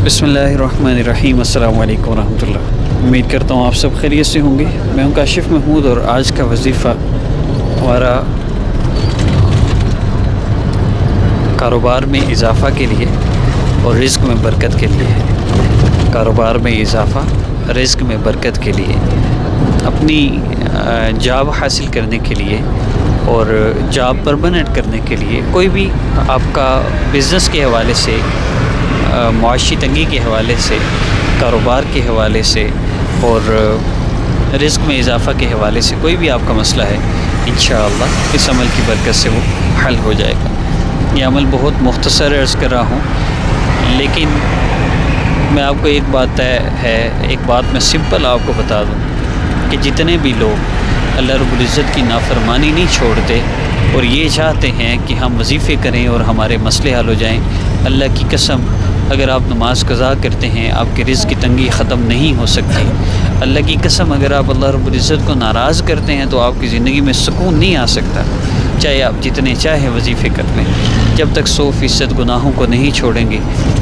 बिस्मिल्लाहिर्रहमानिर्रहीम। अस्सलाम वालेकुम रहमतुल्लाह। उम्मीद करता हूँ आप सब खैरियत से होंगे। मैं हूँ काशिफ महमूद और आज का वजीफ़ा हमारा कारोबार में इजाफ़ा के लिए और रिज़्क़ में बरकत के लिए है। कारोबार में इजाफ़ा, रिज़्क़ में बरकत के लिए, अपनी जॉब हासिल करने के लिए और जॉब परमानेंट करने के लिए, कोई भी आपका बिज़नेस के हवाले से, मुआशी तंगी के हवाले से, कारोबार के हवाले से और रिज़्क़ में इजाफ़ा के हवाले से कोई भी आपका मसला है, इंशाअल्लाह इस अमल की बरकत से वो हल हो जाएगा। ये अमल बहुत मुख्तसर अर्ज़ कर रहा हूँ, लेकिन मैं आपको एक बात मैं सिंपल आपको बता दूँ कि जितने भी लोग अल्लाह रब्बुल इज़्ज़त की नाफरमानी नहीं छोड़ते और ये चाहते हैं कि हम वजीफ़े करें और हमारे मसले हल हो जाएं, अल्लाह की कसम अगर आप नमाज कज़ा करते हैं आपके रिज़्क़ की तंगी ख़त्म नहीं हो सकती। अल्लाह की कसम अगर आप अल्लाह रब्बुल इज़्ज़त को नाराज़ करते हैं तो आपकी ज़िंदगी में सुकून नहीं आ सकता, चाहे आप जितने चाहे वजीफ़े कर लें। जब तक 100% गुनाहों को नहीं छोड़ेंगे,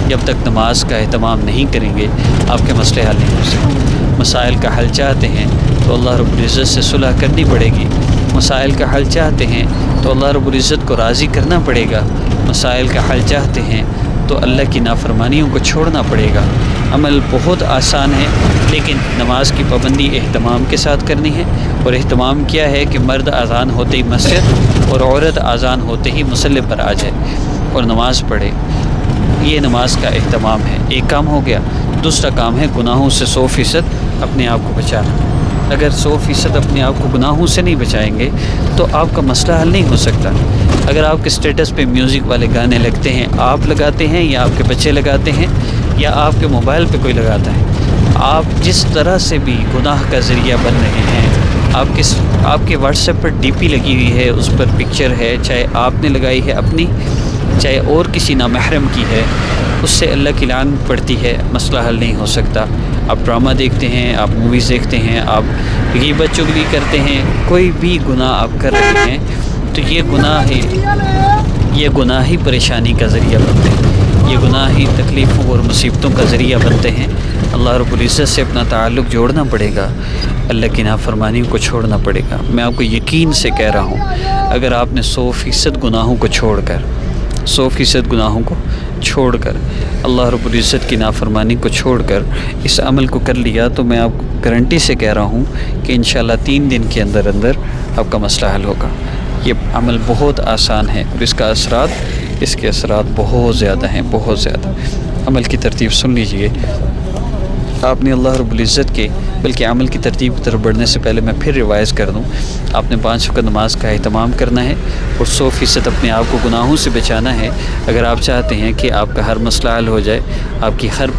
जब तक नमाज का एहतमाम नहीं करेंगे, आपके मसले हल नहीं हो सकते। मसाइल का हल चाहते हैं तो अल्लाह रब्बुल इज़्ज़त से सुलह करनी पड़ेगी। मसाइल का हल चाहते हैं तो अल्लाह रब्बुल इज़्ज़त को राज़ी करना पड़ेगा। मसाइल का हल चाहते हैं तो अल्लाह की नाफरमानियों को छोड़ना पड़ेगा। अमल बहुत आसान है, लेकिन नमाज की पाबंदी एहतमाम के साथ करनी है। और एहतमाम क्या है कि मर्द अज़ान होते ही मस्जिद और औरत अज़ान होते ही मुसल्ले पर आ जाए और नमाज़ पढ़े। ये नमाज का एहतमाम है। एक काम हो गया। दूसरा काम है गुनाहों से 100% अपने आप को बचाना। अगर 100% अपने आप को गुनाहों से नहीं बचाएंगे तो आपका मसला हल नहीं हो सकता। अगर आपके स्टेटस पे म्यूज़िक वाले गाने लगते हैं, आप लगाते हैं या आपके बच्चे लगाते हैं या आपके मोबाइल पे कोई लगाता है, आप जिस तरह से भी गुनाह का ज़रिया बन रहे हैं, आपके व्हाट्सएप पर डीपी लगी हुई है, उस पर पिक्चर है, चाहे आपने लगाई है अपनी, चाहे और किसी नामहरम की है, उससे अल्लाह की लानत पड़ती है, मसला हल नहीं हो सकता। आप ड्रामा देखते हैं, आप मूवीज़ देखते हैं, आप ग़ीबत चुगली करते हैं, कोई भी गुनाह आप कर रहे हैं तो ये गुनाह ही परेशानी का ज़रिया बनते हैं, ये गुनाह ही तकलीफ़ों और मुसीबतों का ज़रिया बनते हैं। अल्लाह रब्बुल इज़्ज़त से अपना ताल्लुक़ जोड़ना पड़ेगा, अल्लाह की नाफरमानियों को छोड़ना पड़ेगा। मैं आपको यकीन से कह रहा हूँ, अगर आपने 100% गुनाहों को छोड़कर 100% गुनाहों को छोड़कर अल्लाह रब्बुल इज़्ज़त की नाफरमानी को छोड़कर इस अमल को कर लिया, तो मैं आपको गारंटी से कह रहा हूँ कि इंशाअल्लाह 3 दिन के अंदर अंदर आपका मसला हल होगा। ये अमल बहुत आसान है और इसके असरात बहुत ज़्यादा हैं, बहुत ज़्यादा। अमल की तरतीब सुन लीजिए। आपने अल्लाह रब्बुल इज़्ज़त के बल्कि अमल की तरतीब की तरफ बढ़ने से पहले मैं फिर रिवाइज़ कर दूँ, आपने 5 वक़्त नमाज का एहतमाम करना है और 100% अपने आप को गुनाहों से बचाना है। अगर आप चाहते हैं कि आपका हर मसला हल हो जाए, आपकी हर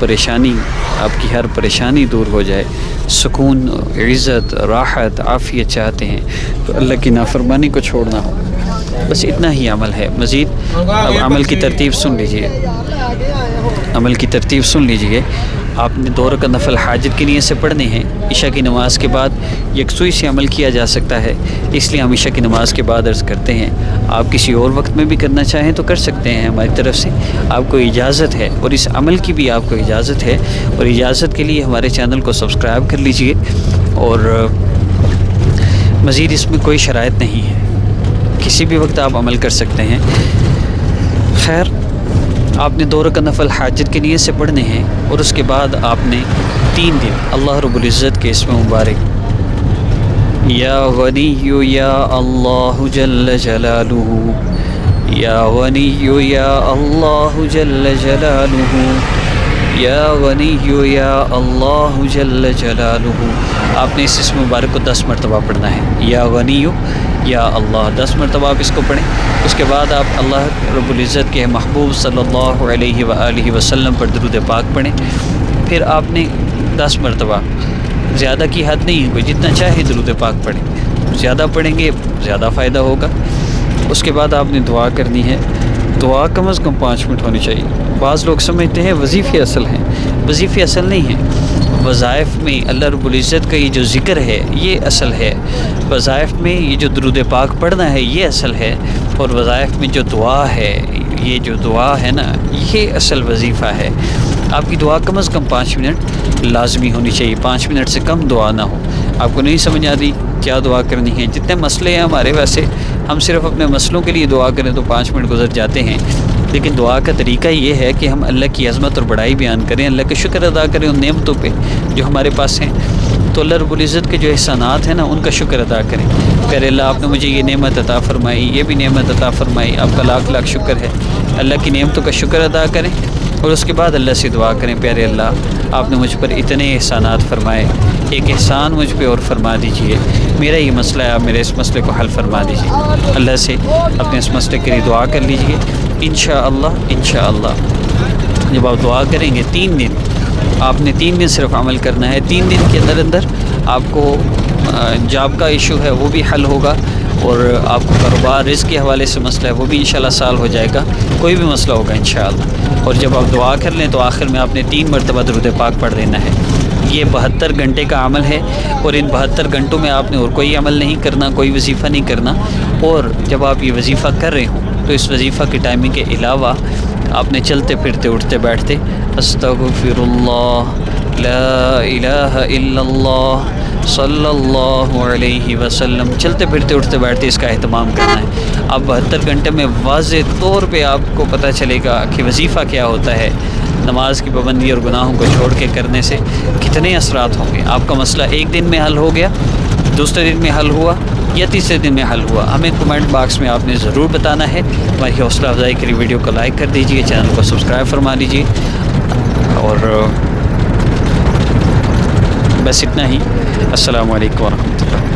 परेशानी दूर हो जाए, सुकून, इज़्ज़त, राहत, आफ़ियत चाहते हैं तो अल्लाह की नाफरमानी को छोड़ना होगा। बस इतना ही अमल है। मज़ीद अब अमल की तरतीब सुन लीजिए। आपने 2 रकात नफल हाजत की नीयत से पढ़ने हैं। इशा की नमाज़ के बाद यकसुई से अमल किया जा सकता है, इसलिए हम इशा की नमाज़ के बाद अर्ज़ करते हैं। आप किसी और वक्त में भी करना चाहें तो कर सकते हैं, हमारी तरफ से आपको इजाज़त है और इस अमल की भी आपको इजाज़त है। और इजाज़त के लिए हमारे चैनल को सब्सक्राइब कर लीजिए। और मज़ीद इसमें कोई शराइत नहीं है, किसी भी वक्त आप अमल कर सकते हैं। खैर, आपने 2 रकात नफल हाजत की नीयत से पढ़ने हैं और उसके बाद आपने 3 दिन अल्लाह रब्बुल इज़्ज़त के इसमें मुबारक या गनिय्यु या अल्लाहु जल्ल जलालुहु, या गनिय्यु या अल्लाहु जल्ल जलालुहु, या गनिय्यु या अल्लाहु जल्ल जलालुहु, आपने इस इसमें मुबारक को 10 मरतबा पढ़ना है। या गनिय्यु या अल्लाह 10 मरतबा आप इसको पढ़ें। उसके बाद आप अल्लाह रब्बुल इज़्ज़त के महबूब सल्लल्लाहु अलैहि वआलिहि वसल्लम पर दुरूद पाक पढ़ें। फिर आपने 10 मरतबा, ज़्यादा की हद नहीं है, कोई जितना चाहे दुरूद पाक पढ़ें, ज़्यादा पढ़ेंगे ज़्यादा फ़ायदा होगा। उसके बाद आपने दुआ करनी है। दुआ कम अज़ कम 5 मिनट होनी चाहिए। बाज़ लोग समझते हैं वजीफ़े असल हैं, वजीफ़े असल नहीं हैं। वज़ाइफ में अल्लाह रब्बुल इज़्ज़त का ये जो ज़िक्र है ये असल है। वज़ाइफ में ये जो दुरूद पाक पढ़ना है ये असल है। और वज़ाइफ में जो दुआ है, ये जो दुआ है ना, ये असल वजीफ़ा है। آپ کی دعا کم از کم 5 منٹ لازمی ہونی چاہیے، 5 منٹ سے کم دعا نہ ہو۔ آپ کو نہیں سمجھ آتی کیا دعا کرنی ہے، جتنے مسئلے ہیں ہمارے، ویسے ہم صرف اپنے مسئلوں کے لیے دعا کریں تو 5 منٹ گزر جاتے ہیں، لیکن دعا کا طریقہ یہ ہے کہ ہم اللہ کی عظمت اور بڑائی بیان کریں، اللہ کا شکر ادا کریں ان نعمتوں پہ جو ہمارے پاس ہیں۔ تو اللہ رب العزت کے جو احسانات ہیں نا، ان کا شکر ادا کریں۔ پیارے اللہ، آپ نے مجھے یہ نعمت عطا فرمائی، یہ بھی نعمت عطا فرمائی، آپ کا لاکھ لاکھ شکر ہے۔ اللہ کی نعمتوں کا شکر ادا کریں اور اس کے بعد اللہ سے دعا کریں، پیارے اللہ آپ نے مجھ پر اتنے احسانات فرمائے، ایک احسان مجھ پہ اور فرما دیجئے، میرا یہ مسئلہ ہے، آپ میرے اس مسئلے کو حل فرما دیجئے۔ اللہ سے اپنے اس مسئلے کے لیے دعا کر لیجئے، انشاءاللہ جب آپ دعا کریں گے 3 دن، آپ نے 3 دن صرف عمل کرنا ہے، 3 دن کے اندر آپ کو جاب کا ایشو ہے وہ بھی حل ہوگا، اور آپ کو کاروبار رزق کے حوالے سے مسئلہ ہے وہ بھی انشاءاللہ سال ہو جائے گا، کوئی بھی مسئلہ ہوگا انشاءاللہ۔ اور جب آپ دعا کر لیں تو آخر میں آپ نے 3 مرتبہ درود پاک پڑھ دینا ہے۔ یہ 72 گھنٹے کا عمل ہے، اور ان 72 گھنٹوں میں آپ نے اور کوئی عمل نہیں کرنا، کوئی وظیفہ نہیں کرنا۔ اور جب آپ یہ وظیفہ کر رہے ہوں تو اس وظیفہ کی ٹائمنگ کے علاوہ آپ نے چلتے پھرتے اٹھتے بیٹھتے استغفر اللہ لا الہ الا اللہ صلی اللہ علیہ وسلم، چلتے پھرتے اٹھتے بیٹھتے اس کا اہتمام کرنا ہے۔ اب 72 گھنٹے میں واضح طور پہ آپ کو پتہ چلے گا کہ وظیفہ کیا ہوتا ہے، نماز کی پابندی اور گناہوں کو چھوڑ کے کرنے سے کتنے اثرات ہوں گے۔ آپ کا مسئلہ ایک دن میں حل ہو گیا، دوسرے دن میں حل ہوا یا تیسرے دن میں حل ہوا، ہمیں کمنٹ باکس میں آپ نے ضرور بتانا ہے۔ ہماری حوصلہ افزائی کے لیے ویڈیو کو لائک کر دیجیے، چینل کو سبسکرائب فرما لیجیے، اور بس اتنا ہی۔ السلام علیکم ورحمۃ اللہ۔